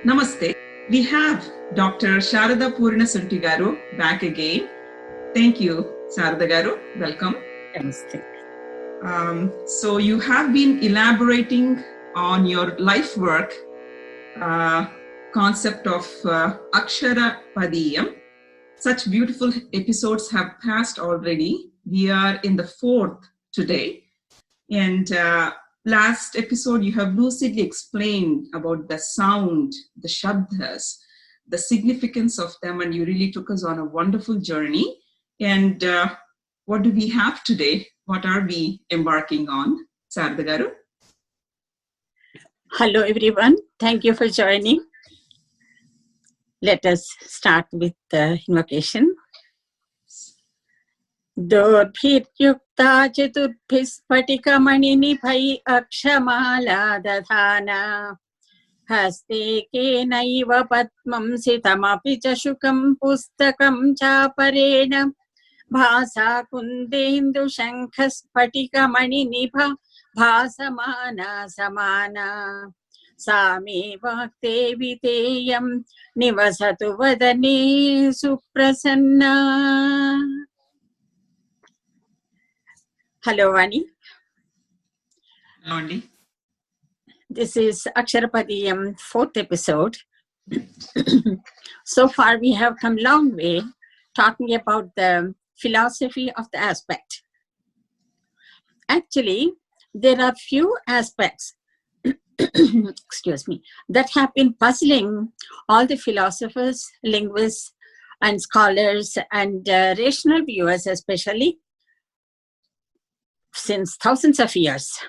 Namaste. We have Dr. Sharada Purnasunti garu back again. Thank you, Sharada garu. Welcome. Namaste. So you have been elaborating on your life work concept of Akshara Padiyam. Such beautiful episodes have passed already. We are in the fourth today. And last episode, you have lucidly explained about the sound, the shabdas, the significance of them, and you really took us on a wonderful journey. And what do we have today? What are we embarking on? Sharada garu? Hello, everyone. Thank you for joining. Let us start with the invocation. दोर्भिर्युक्ता चतुर्भिः स्फटिकमणिनिभैः अक्षमाला दधाना हस्ते केनैव पद्मं सितमपि च शुकं पुस्तकं चापरेण भासा कुन्देन्दुशङ्खस्फटिकमणिनिभा भासमाना समाना सा मे वाक्ते वितेयं निवसतु वदने सुप्रसन्ना. Hello, Vani. Hello, Andy. This is Aksharapadiyam, fourth episode. So far, we have come a long way talking about the philosophy of the aspect. Actually, there are few aspects excuse me, that have been puzzling all the philosophers, linguists, and scholars, and rational viewers especially, since thousands of years.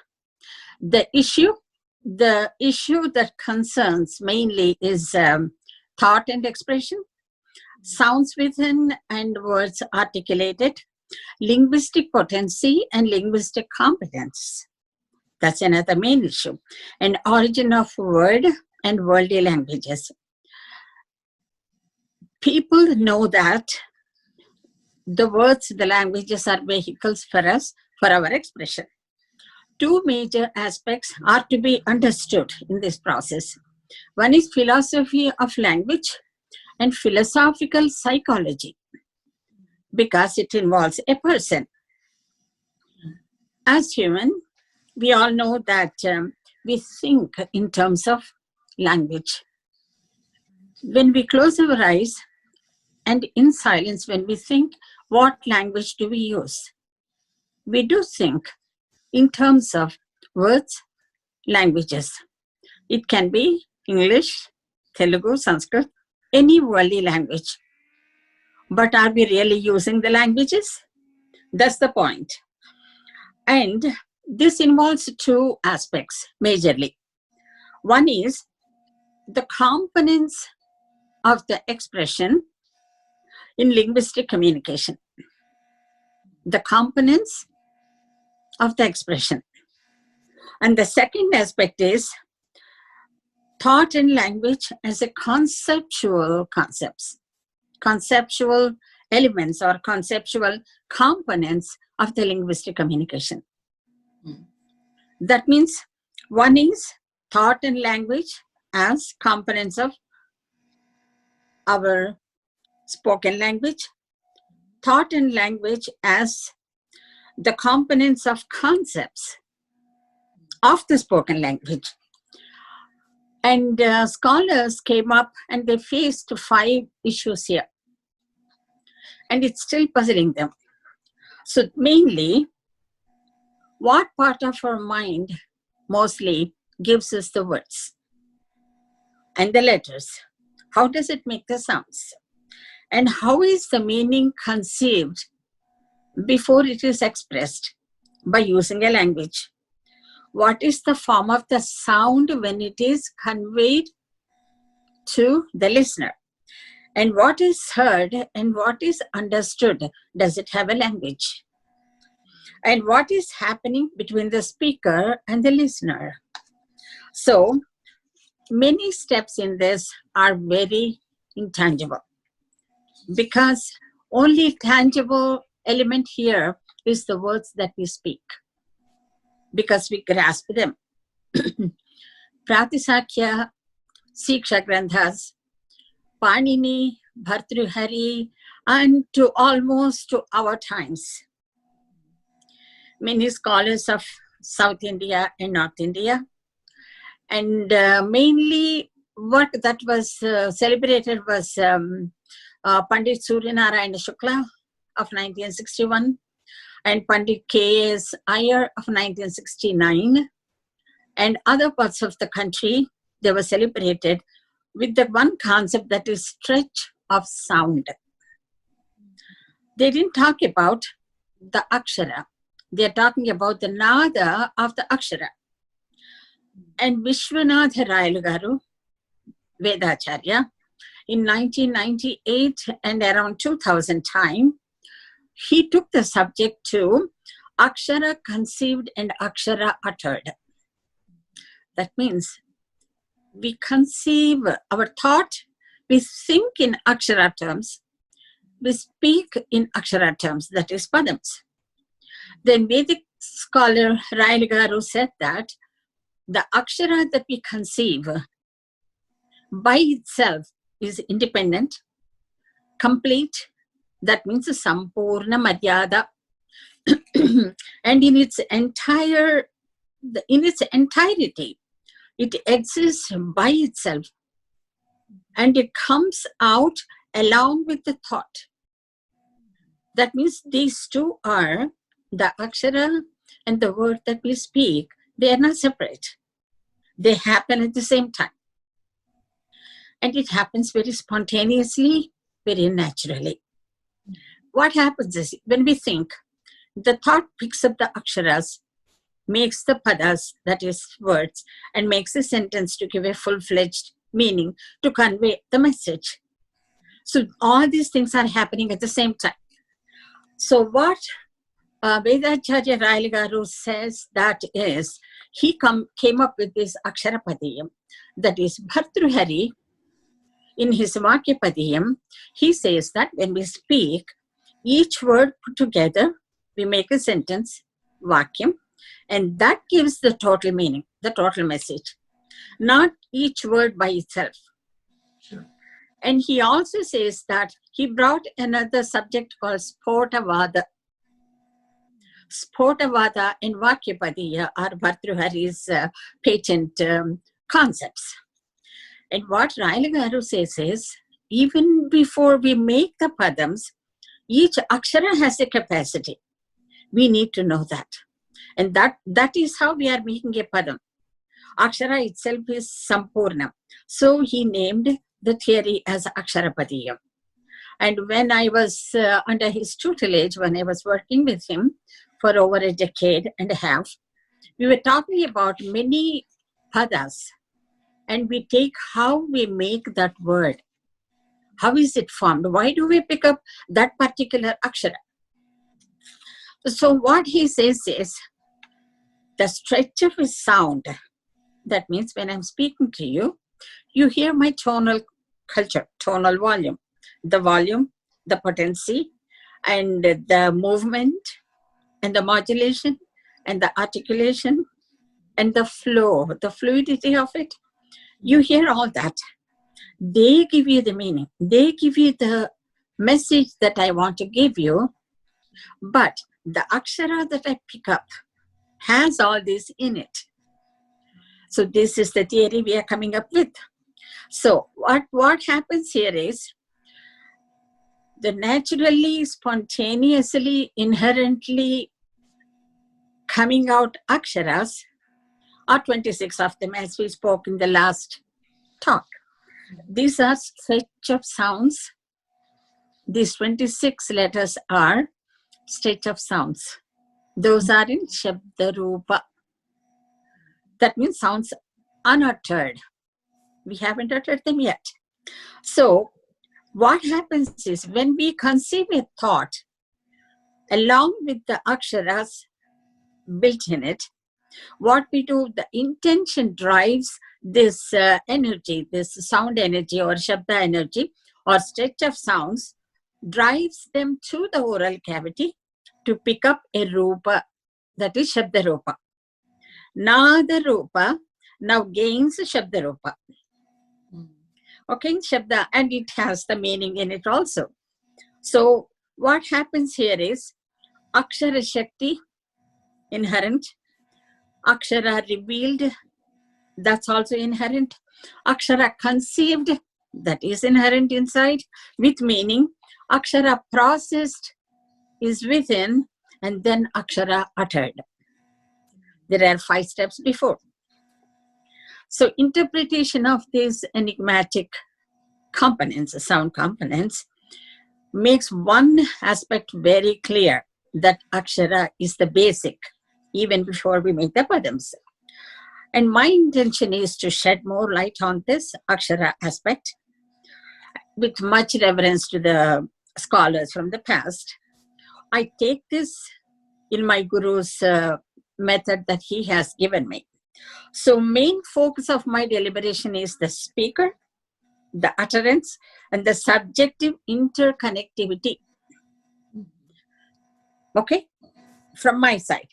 The issue that concerns mainly is thought and expression, sounds within and words articulated, linguistic potency and linguistic competence. That's another main issue. And origin of word and worldly languages. People know that the words, the languages are vehicles for us, for our expression. Two major aspects are to be understood in this process. One is philosophy of language and philosophical psychology, because it involves a person. As human, we all know that we think in terms of language. When we close our eyes and in silence, when we think, what language do we use? We do think in terms of words, languages. It can be English, Telugu, Sanskrit, any worldly language. But are we really using the languages? That's the point. And this involves two aspects majorly. One is the components of the expression in linguistic communication. The components of the expression. And the second aspect is thought and language as a conceptual concepts, conceptual elements or conceptual components of the linguistic communication. That means one is thought and language as components of our spoken language, thought and language as the components of concepts of the spoken language. And scholars came up and they faced 5 issues here. And it's still puzzling them. So mainly, what part of our mind mostly gives us the words and the letters? How does it make the sounds? And how is the meaning conceived before it is expressed by using a language? What is the form of the sound when it is conveyed to the listener? And what is heard and what is understood? Does it have a language? And what is happening between the speaker and the listener? So, many steps in this are very intangible, because only tangible element here is the words that we speak, because we grasp them. Pratisakya Siksha Granthas, Panini, Bhartruhari, and to almost to our times. Many scholars of South India and North India. And mainly what that was celebrated was Pandit Suryanarayana Shukla of 1961 and Pandit K.S. Iyer of 1969. And other parts of the country, they were celebrated with the one concept, that is stretch of sound. They didn't talk about the akshara. They're talking about the nada of the akshara. And Vishwanatha Rayal Garu, Vedacharya, in 1998 and around 2000 time, he took the subject to akshara conceived and akshara uttered. That means we conceive our thought, we think in akshara terms, we speak in akshara terms, that is padams. Then Vedic scholar Rayal Garu said that the akshara that we conceive by itself is independent, complete, that means sampurna madhyada, and in its entirety, it exists by itself, and it comes out along with the thought. That means these two are the akshara and the word that we speak. They are not separate. They happen at the same time. And it happens very spontaneously, very naturally. What happens is, when we think, the thought picks up the aksharas, makes the padas, that is words, and makes a sentence to give a full-fledged meaning, to convey the message. So all these things are happening at the same time. So what Vedacharya Rayal Garu says, that is, he came up with this Akshara Padiyam, that is Bhartruhari. In his Vakya Padiyam, he says that when we speak, each word put together, we make a sentence, Vakyam, and that gives the total meaning, the total message, not each word by itself. Sure. And he also says that he brought another subject called Spotavada. Spotavada and Vakyapadiya are Bhartruhari's patent concepts. And what Rayal Garu says is, even before we make the padams, each akshara has a capacity. We need to know that. And that is how we are making a padam. Akshara itself is Sampurna. So he named the theory as Akshara Padiyam. And when I was under his tutelage, when I was working with him for over a decade and a half, we were talking about many padas. And we take how we make that word. How is it formed? Why do we pick up that particular akshara? So what he says is, the stretch of his sound, that means when I'm speaking to you, you hear my tonal culture, tonal volume, the potency, and the movement, and the modulation, and the articulation, and the flow, the fluidity of it. You hear all that. They give you the meaning. They give you the message that I want to give you. But the akshara that I pick up has all this in it. So this is the theory we are coming up with. So what happens here is, the naturally, spontaneously, inherently coming out aksharas are 26 of them, as we spoke in the last talk. These are stretch of sounds. These 26 letters are stretch of sounds. Those are in Shabda Rupa. That means sounds unuttered. We haven't uttered them yet. So what happens is, when we conceive a thought, along with the aksharas built in it, what we do, the intention drives this energy, this sound energy or Shabda energy or stretch of sounds, drives them to the oral cavity to pick up a Rupa, that is Shabda Rupa. Nada Rupa now gains Shabda Rupa. Okay, Shabda, and it has the meaning in it also. So what happens here is Akshara Shakti, inherent, Akshara revealed, that's also inherent, Akshara conceived, that is inherent inside with meaning, Akshara processed is within, and then Akshara uttered. There are 5 steps before. So interpretation of these enigmatic components, sound components, makes one aspect very clear, that Akshara is the basic, even before we make the padams. And my intention is to shed more light on this Akshara aspect with much reverence to the scholars from the past. I take this in my Guru's method that he has given me. So main focus of my deliberation is the speaker, the utterance, and the subjective interconnectivity. Okay, from my side.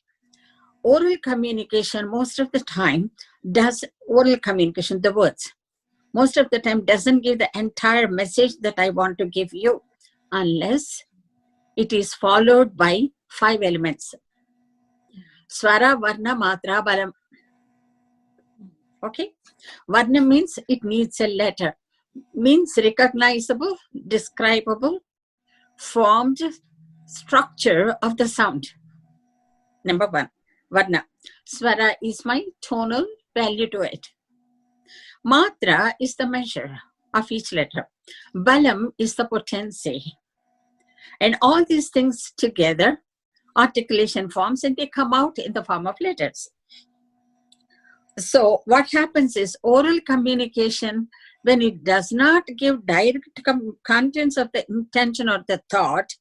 Oral communication, most of the time, does oral communication, the words, most of the time doesn't give the entire message that I want to give you, unless it is followed by 5 elements. Swara, Varna, Matra, Balam. Okay, Varna means it needs a letter, means recognizable, describable, formed structure of the sound. Number 1, Varna. Swara is my tonal value to it. Matra is the measure of each letter. Balam is the potency. And all these things together, articulation forms, and they come out in the form of letters. So what happens is oral communication, when it does not give direct contents of the intention or the thought,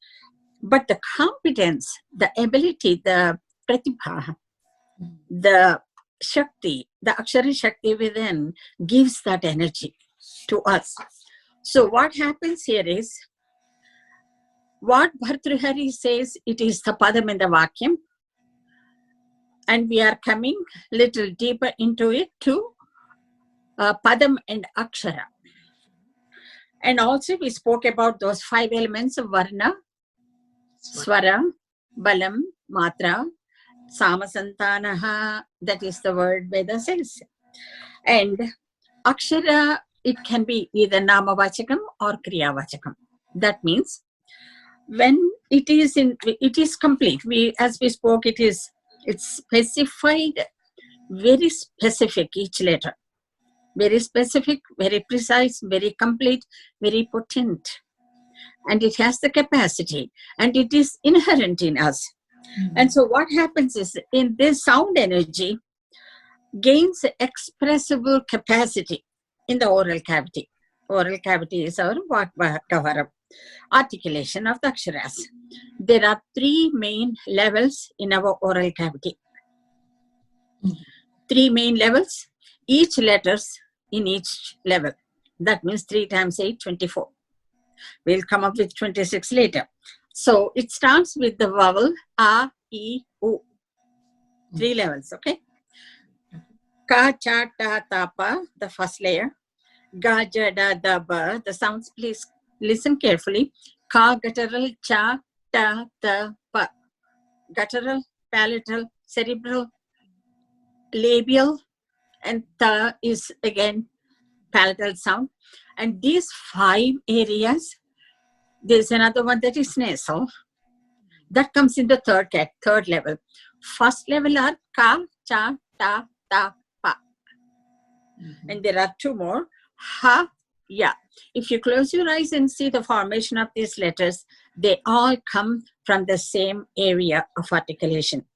but the competence, the ability, the pratibha, the Shakti, the Akshara Shakti within gives that energy to us. So what happens here is, what Bhartrihari says, it is the Padam in the Vakyam, and we are coming little deeper into it to Padam and Akshara. And also we spoke about those 5 elements of Varna, Swara, Balam, Matra, Samasantanaha, that is the word Veda says. And Akshara, it can be either Namavachakam or Kriyavachakam. That means when it is complete. As we spoke, it's specified, very specific, each letter. Very specific, very precise, very complete, very potent. And it has the capacity, and it is inherent in us. And so what happens is, in this sound energy gains expressible capacity in the oral cavity. Oral cavity is our Vakvahara, articulation of the aksharas. There are 3 main levels in our oral cavity. 3 main levels, each letters in each level. That means 3 times 8, 24. We'll come up with 26 later. So it starts with the vowel A, E, U. 3 levels, okay? Ka, cha, ta, ta, pa, the first layer. Ga, ja, da, da, ba. The sounds, please listen carefully. Ka, guttural, cha, ta, ta, pa. Guttural, palatal, cerebral, labial, and ta is again palatal sound. And these 5 areas, there's another one that is nasal. That comes in the third level. First level are ka, cha, ta, ta, pa. And there are 2 more. Ha, ya. If you close your eyes and see the formation of these letters, they all come from the same area of articulation.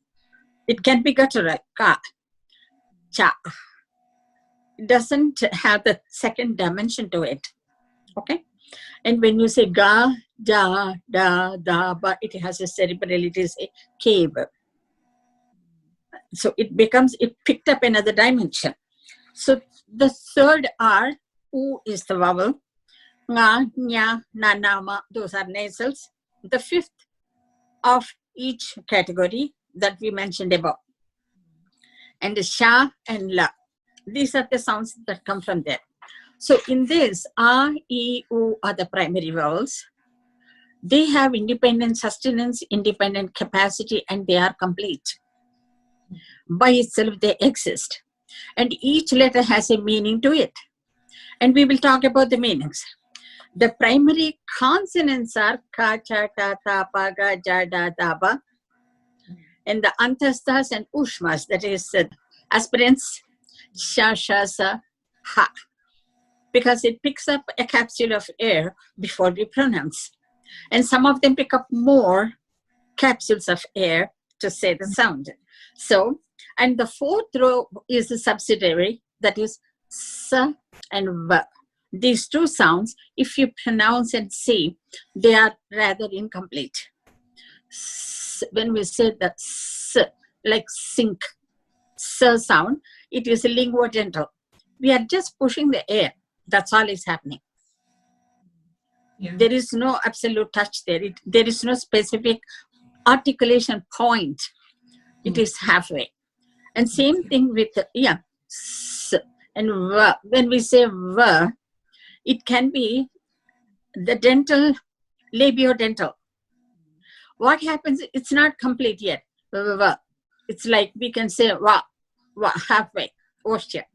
It can be guttural, ka, cha. It doesn't have the second dimension to it. Okay? And when you say ga, da, da, da, but it has a cerebral, it is a cave. So it picked up another dimension. So the third R, U is the vowel. Nga, nya, na, na, ma, those are nasals. The 5th of each category that we mentioned above. And the sha and la. These are the sounds that come from there. So in this, A, E, U are the primary vowels. They have independent sustenance, independent capacity, and they are complete. By itself, they exist. And each letter has a meaning to it. And we will talk about the meanings. The primary consonants are ka, cha, ta, ta, pa, ga, ja, da, da, ba. And the antastas and ushmas, that is aspirants, sha, sha, sa, ha. Because it picks up a capsule of air before we pronounce. And some of them pick up more capsules of air to say the sound. So, and the fourth row is the subsidiary, that is sa and va. These two sounds, if you pronounce and say, they are rather incomplete. When we say the s, like sink, s sound, it is a linguodental. We are just pushing the air. That's all is happening. Yeah. There is no absolute touch there. There is no specific articulation point. It is halfway. And same thing with, s and v. When we say v, it can be the dental, labiodental. What happens, it's not complete yet. It's like we can say wa, halfway, ostia.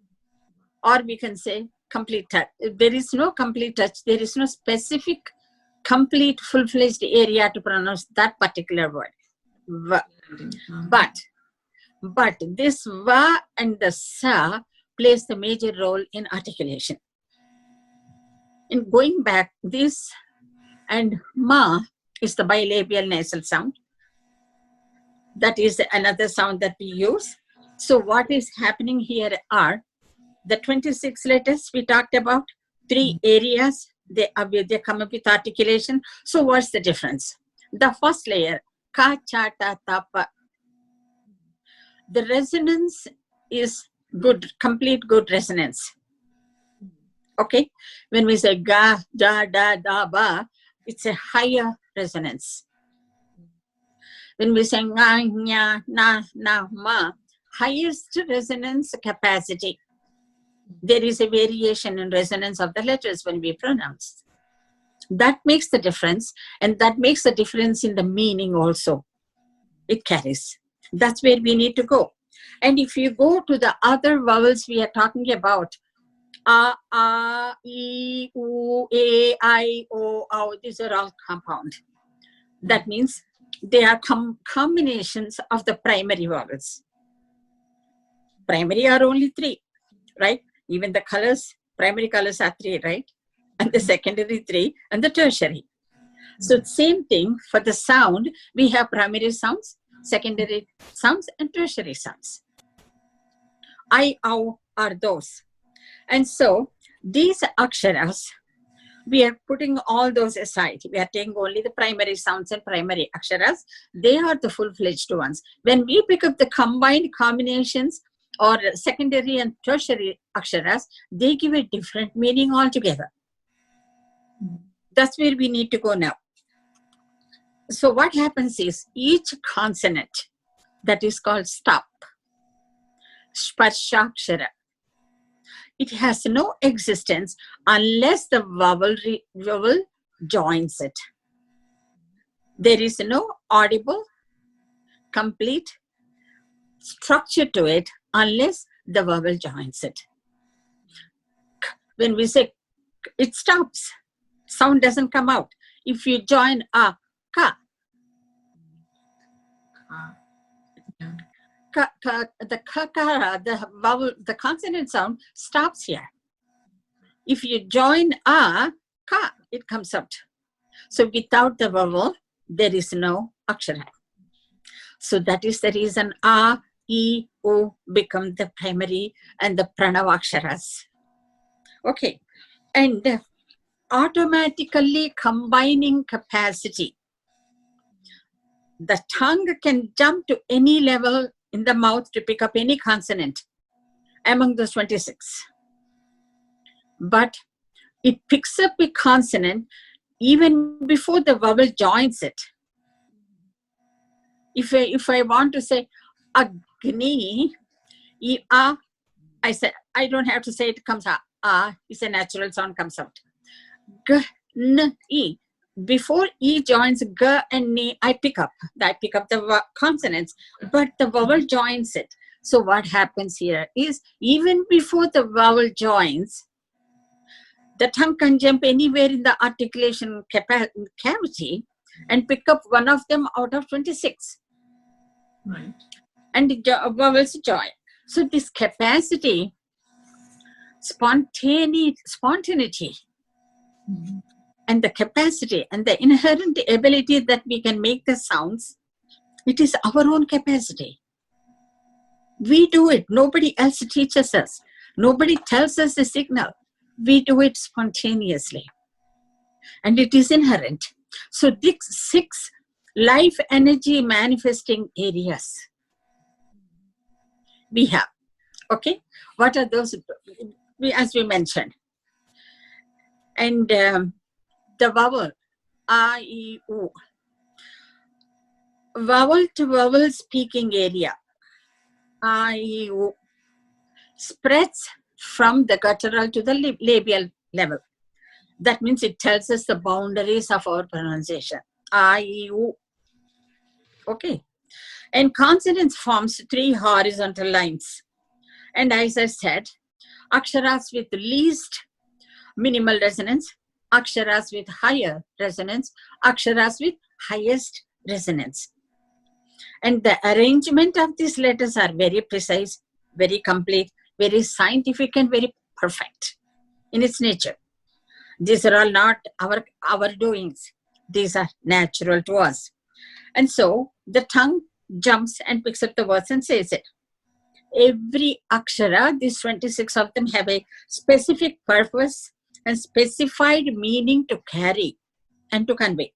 Or we can say complete touch. There is no complete touch. There is no specific, complete, full-fledged area to pronounce that particular word. V. But this va and the sa plays the major role in articulation. In going back, this and ma is the bilabial nasal sound. That is another sound that we use. So what is happening here are the 26 letters we talked about, 3 areas, they come up with articulation. So what's the difference? The first layer, ka, cha, ta, ta, pa. The resonance is good, complete good resonance. Okay? When we say ga, da, da, da, ba, it's a higher resonance. When we say nga, nya, na, na, ma, highest resonance capacity. There is a variation in resonance of the letters when we pronounce. That makes the difference, and that makes the difference in the meaning also. It carries. That's where we need to go. And if you go to the other vowels we are talking about, a, e, u, a, I, o, au, these are all compound. That means they are combinations of the primary vowels. Primary are only 3, right? Even the colors, primary colors are 3, right? And the secondary 3, and the tertiary. So same thing for the sound, we have primary sounds, secondary sounds, and tertiary sounds. I, ow are those. And so these aksharas, we are putting all those aside. We are taking only the primary sounds and primary aksharas. They are the full-fledged ones. When we pick up the combined combinations or secondary and tertiary aksharas, they give a different meaning altogether. That's where we need to go now. So what happens is each consonant, that is called stop, sparshakshara, it has no existence unless the vowel joins it. There is no audible, complete structure to it unless the vowel joins it. When we say it stops, sound doesn't come out. If you join a, ka, the kakara, the vowel, the consonant sound stops here. If you join a, ka, it comes out. So without the vowel, there is no akshara. So that is the reason a, e, o become the primary and the pranava aksharas. Okay, and automatically combining capacity. The tongue can jump to any level in the mouth to pick up any consonant among those 26. But it picks up a consonant even before the vowel joins it. If I want to say agni, I say, I don't have to say it comes out. is a natural sound comes out. G, N, E. Before E joins G and N, I pick up the consonants, but the vowel joins it. So what happens here is, even before the vowel joins, the tongue can jump anywhere in the articulation cavity and pick up one of them out of 26. Right. And the vowels join. So this capacity, spontaneity, and the capacity and the inherent ability that we can make the sounds, it is our own capacity. We do it. Nobody else teaches us. Nobody tells us the signal. We do it spontaneously. And it is inherent. So these 6 life energy manifesting areas we have. Okay? What are those? As we mentioned. And the vowel, A, I, U. Vowel to vowel speaking area, A, I, U, spreads from the guttural to the labial level. That means it tells us the boundaries of our pronunciation. A, I, U. Okay. And consonants forms 3 horizontal lines. And as I said, aksharas with least minimal resonance, aksharas with higher resonance, aksharas with highest resonance. And the arrangement of these letters are very precise, very complete, very scientific, and very perfect in its nature. These are all not our doings. These are natural to us. And so the tongue jumps and picks up the words and says it. Every akshara, these 26 of them, have a specific purpose and specified meaning to carry and to convey.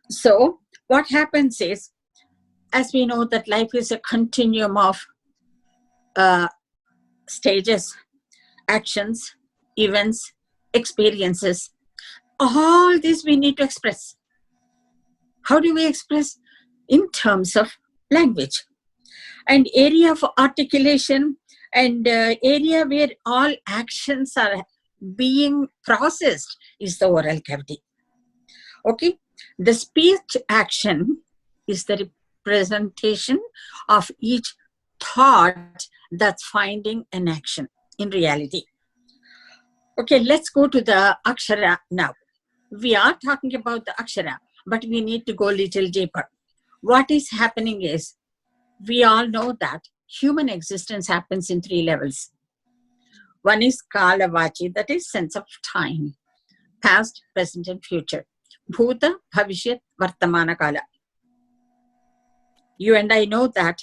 So what happens is, as we know that life is a continuum of stages, actions, events, experiences, all this we need to express. How do we express? In terms of language. And area of articulation and area where all actions are being processed is the oral cavity. Okay? The speech action is the representation of each thought that's finding an action in reality. Okay, let's go to the akshara now. We are talking about the akshara, but we need to go a little deeper. What is happening is, we all know that human existence happens in 3 levels. One is kalavachi, that is sense of time, past, present, and future. Bhuta, bhavishyat, vartamana kala. You and I know that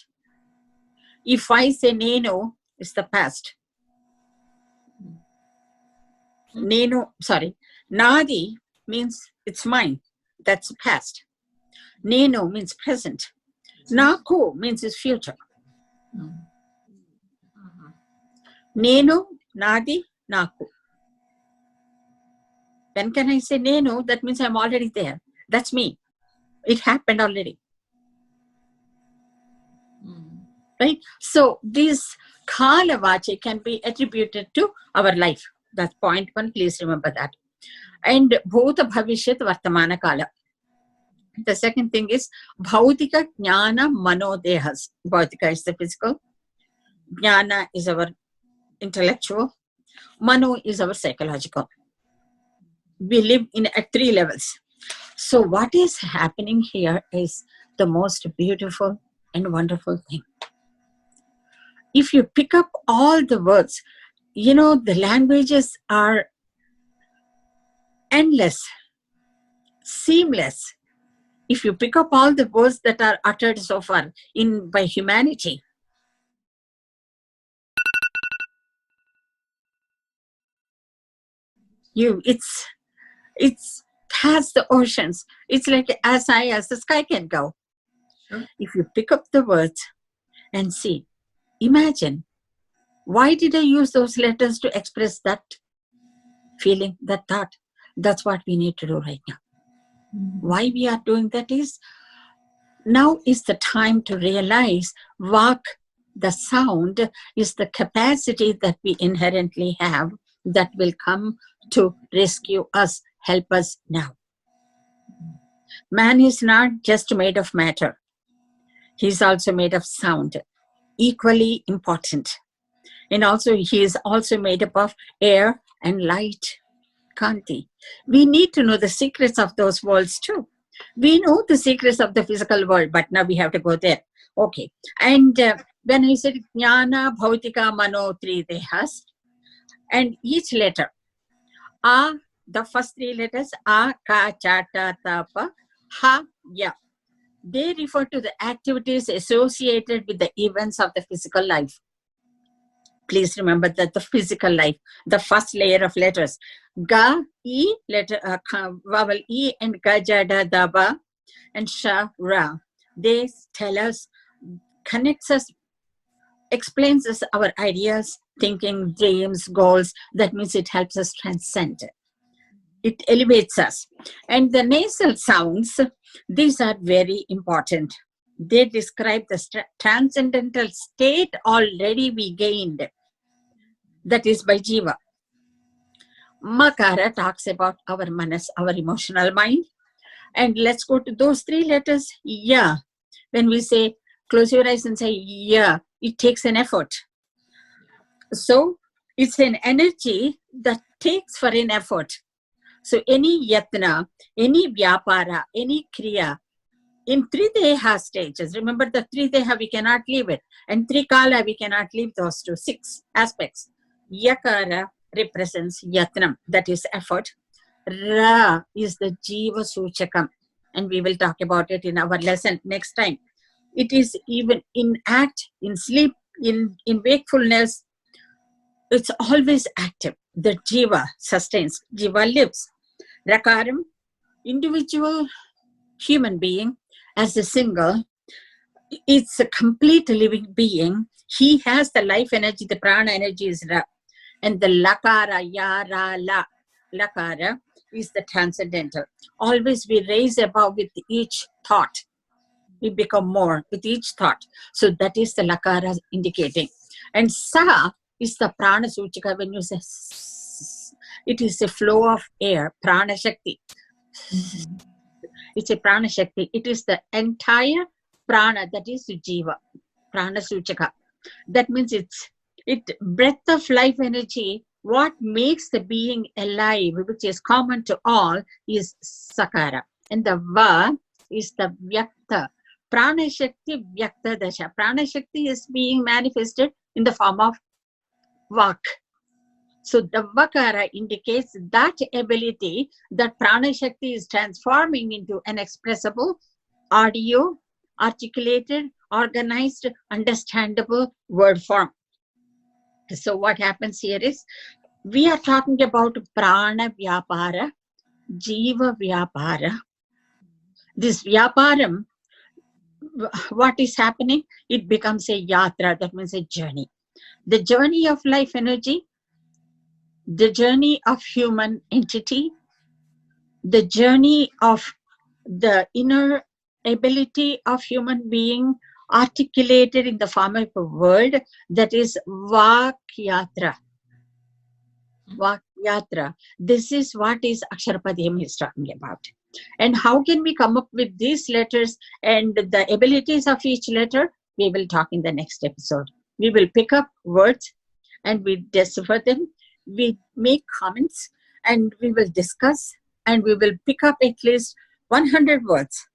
if I say nenu, it's the past. Nadi means it's mine. That's past. Nenu means present. Naku means it's future. Nenu, Nadi, Naku. When can I say Nenu? That means I'm already there. That's me. It happened already. Right? So this kalavachi can be attributed to our life. That's point 1. Please remember that. And bhuta bhavishyat vartamana kala. The second thing is bhautika jnana manodehas. Bhautika is the physical. Jnana is our intellectual. Mano is our psychological. We live at 3 levels. So what is happening here is the most beautiful and wonderful thing. If you pick up all the words, the languages are endless, seamless. If you pick up all the words that are uttered so far by humanity, it's past the oceans. It's like as high as the sky can go. Sure. If you pick up the words and see, imagine, why did I use those letters to express that feeling, that thought? That's what we need to do right now. Why we are doing that is, now is the time to realize Vak The sound is the capacity that we inherently have that will come to rescue us, help us now. Man is not just made of matter. He's also made of sound, equally important. And also he is also made up of air and light, Kanti. We need to know the secrets of those worlds too. We know the secrets of the physical world, but now we have to go there. Okay. And when I said Jnana, Bhautika, Mano, three dehas, and each letter, A, the first three letters, A, Ka, Cha, Ta, Ta, Pa, Ha, Ya. They refer to the activities associated with the events of the physical life. Please remember that the physical life, the first layer of letters, Ga, E, letter, vowel E, and Ga, Ja, Da, Da, Ba, and Sha, Ra. They tell us, connects us, explains us our ideas, thinking, dreams, goals. That means it helps us transcend. It elevates us. And the nasal sounds, these are very important. They describe the transcendental state already we gained. That is by Jiva. Makara talks about our manas, our emotional mind. And let's go to those three letters. Ya. When we say, close your eyes and say, ya, it takes an effort. So it's an energy that takes for an effort. So any yatna, any vyapara, any kriya, in three deha stages, remember the three deha, we cannot leave it. And three kala, we cannot leave those two, 6 aspects. Yakara represents yatnam, that is effort. Ra is the jiva suchakam. And we will talk about it in our lesson next time. It is even in act, in sleep, in wakefulness. It's always active. The jiva sustains, jiva lives. Rakaram, individual human being as a single, it's a complete living being. He has the life energy, the prana energy is Ra. And the lakara, ya, ra, la, lakara is the transcendental. Always we raise above with each thought. We become more with each thought. So that is the lakara indicating. And sa is the prana suchika. When you say it is a flow of air, prana shakti. It's a prana shakti. It is the entire prana, that is jiva, prana suchaka. That means it breath of life energy. What makes the being alive, which is common to all, is sakara. And the va is the vyakta. Prana shakti vyakta dasha. Prana shakti is being manifested in the form of vak. So the vakara indicates that ability that prana shakti is transforming into an expressible, audio, articulated, organized, understandable word form. So what happens here is, we are talking about prana vyapara, jiva vyapara. This vyaparam, what is happening? It becomes a yatra, that means a journey. The journey of life energy, the journey of human entity, the journey of the inner ability of human being articulated in the form of a word, that is Vak Yatra. Vak Yatra. This is what is Aksharapadiyam is talking about. And how can we come up with these letters and the abilities of each letter? We will talk in the next episode. We will pick up words and we decipher them. We make comments and we will discuss and we will pick up at least 100 words.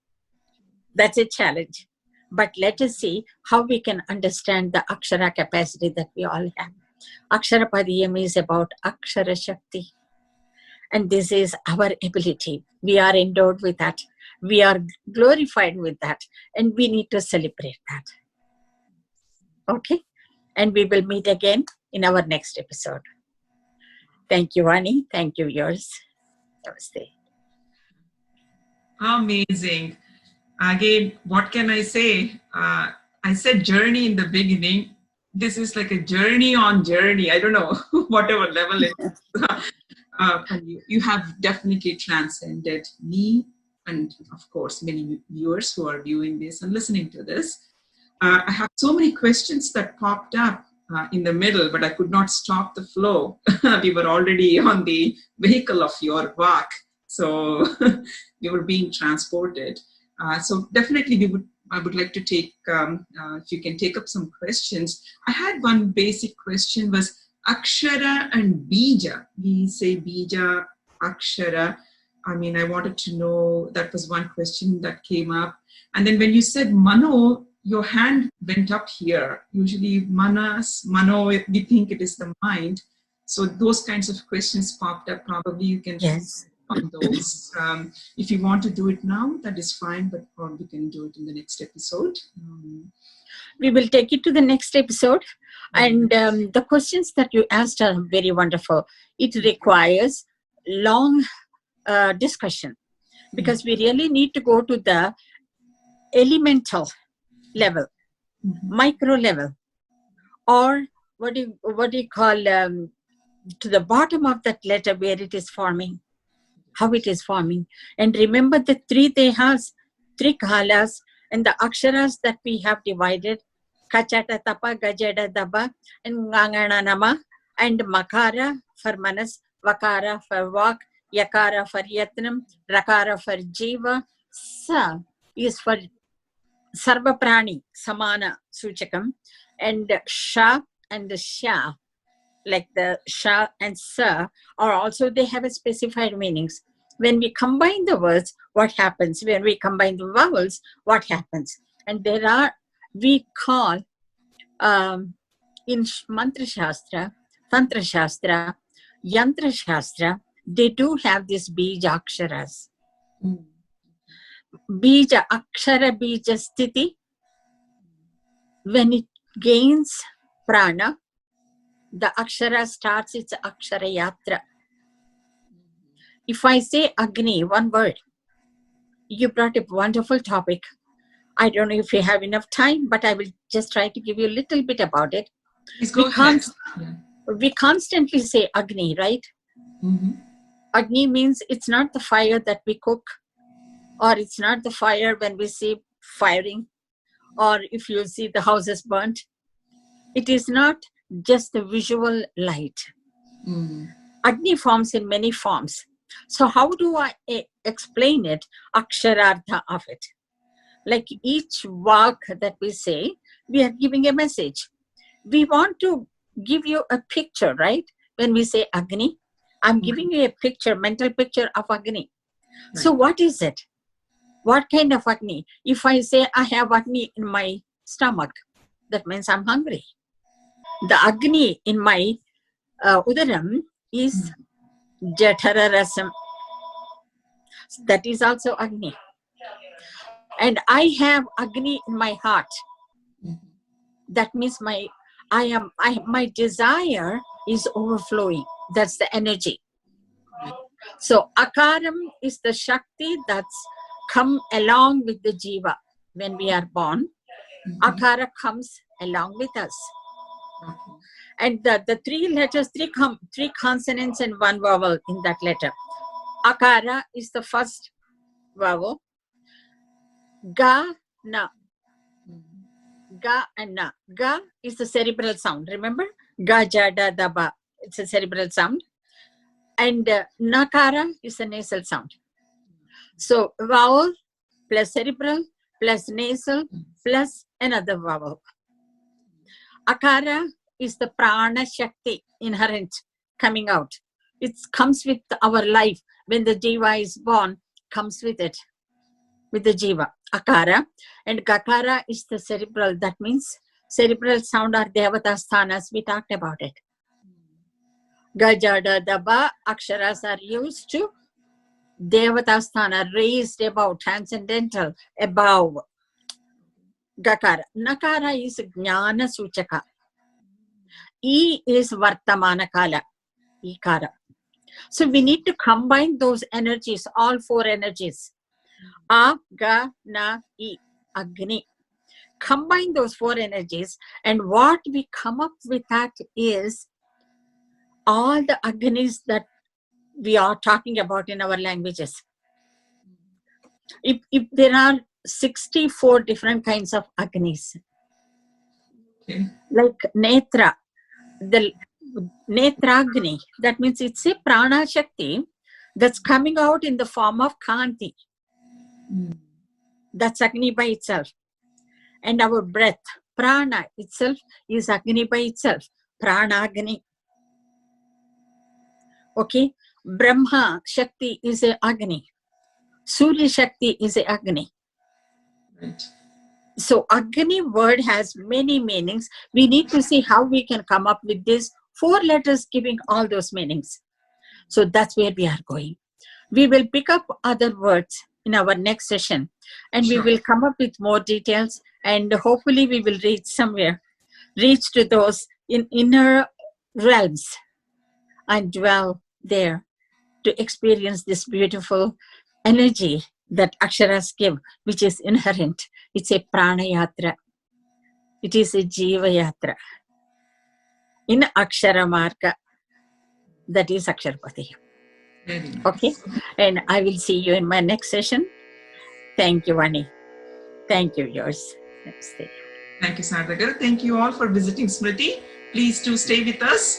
That's a challenge. But let us see how we can understand the Akshara capacity that we all have. Aksharapadiyam is about Akshara Shakti. And this is our ability. We are endowed with that. We are glorified with that. And we need to celebrate that. Okay? And we will meet again in our next episode. Thank you, Ani. Thank you, yours. Namaste. Amazing. Again, what can I say? I said journey in the beginning. This is like a journey on journey. I don't know, whatever level it is. And you have definitely transcended me and, of course, many viewers who are viewing this and listening to this. I have so many questions that popped up in the middle, but I could not stop the flow. We were already on the vehicle of your walk, so we were being transported. So definitely, I would like to take, if you can take up some questions. I had one basic question was Akshara and Bija. We say Bija, Akshara. I mean, I wanted to know, that was one question that came up. And then when you said Mano, your hand went up here. Usually Mano, we think it is the mind. So those kinds of questions popped up. Probably you can on those. If you want to do it now, that is fine, but probably we can do it in the next episode. We will take it to the next episode. And the questions that you asked are very wonderful. It requires long discussion, because we really need to go to the elemental level, micro level, or what do you call, to the bottom of that letter where it is forming, how it is forming. And remember the three dehas, three kalas, and the aksharas that we have divided: kachata tapa, gajada daba, and ngangana nama, and makara for manas, vakara for vak, yakara for yatnam, rakara for jiva, sa is for sarva prani, samana suchakam, and sha and the sha, like the sha and sa, are also, they have a specified meanings. When we combine the words, what happens? When we combine the vowels, what happens? And there are, we call, in Mantra Shastra, Tantra Shastra, Yantra Shastra, they do have this Bija Aksharas. Bija, Akshara Bija Sthiti, when it gains prana, the Akshara starts its Akshara Yatra. If I say Agni, one word, you brought a wonderful topic. I don't know if you have enough time, but I will just try to give you a little bit about it. We constantly say Agni, right? Agni means it's not the fire that we cook, or it's not the fire when we see firing, or if you see the house is burnt. It is not just the visual light. Agni forms in many forms. So how do I explain it? Aksharartha of it. Like each vak that we say, we are giving a message. We want to give you a picture, right? When we say Agni, I'm giving you a picture, mental picture of Agni. Right. So what is it? What kind of Agni? If I say I have Agni in my stomach, that means I'm hungry. The Agni in my udaram is Jatara Rasam. That is also Agni. And I have Agni in my heart. That means my desire is overflowing. That's the energy. So Akaram is the Shakti that's come along with the Jiva. When we are born, Akara comes along with us. And the three letters, three consonants and one vowel in that letter. Akara is the first vowel. Ga, na. Ga and na. Ga is the cerebral sound. Remember? Ga, jada, daba. It's a cerebral sound. And nakara is a nasal sound. So vowel plus cerebral plus nasal plus another vowel. Akara is the prana shakti inherent coming out. It comes with our life. When the jiva is born, comes with it, with the jiva. Akara. And Gakara is the cerebral. That means cerebral sound are Devata sthanas. We talked about it. Gajada, Daba, Aksharas are used to Devata sthana, raised above, transcendental, above. Gakara. Nakara is Jnana Suchaka. E is Vartamana Kala. Ikara. So we need to combine those energies, all four energies. A, Ga, Na, I, Agni. Combine those four energies, and what we come up with that is all the Agnis that we are talking about in our languages. If there are 64 different kinds of Agnis, Okay. Like Netra, the Netragni, that means it's a prana shakti that's coming out in the form of Kanti. That's Agni by itself. And our breath, prana itself is Agni by itself, Pranagni. Okay, Brahma Shakti is a Agni. Surya Shakti is a Agni. Right. So Agni word has many meanings. We need to see how we can come up with these 4 letters giving all those meanings. So that's where we are going. We will pick up other words in our next session, and we will come up with more details, and hopefully we will reach somewhere, reach to those in inner realms and dwell there to experience this beautiful energy that Aksharas give, which is inherent. It's a prana yatra. It is a jiva yatra in Akshara Marga. That is Aksharpati. Very nice. Okay. And I will see you in my next session. Thank you, Vani. Thank you, yours. Namaste. Thank you, Sarada Garu. Thank you all for visiting Smriti. Please do stay with us.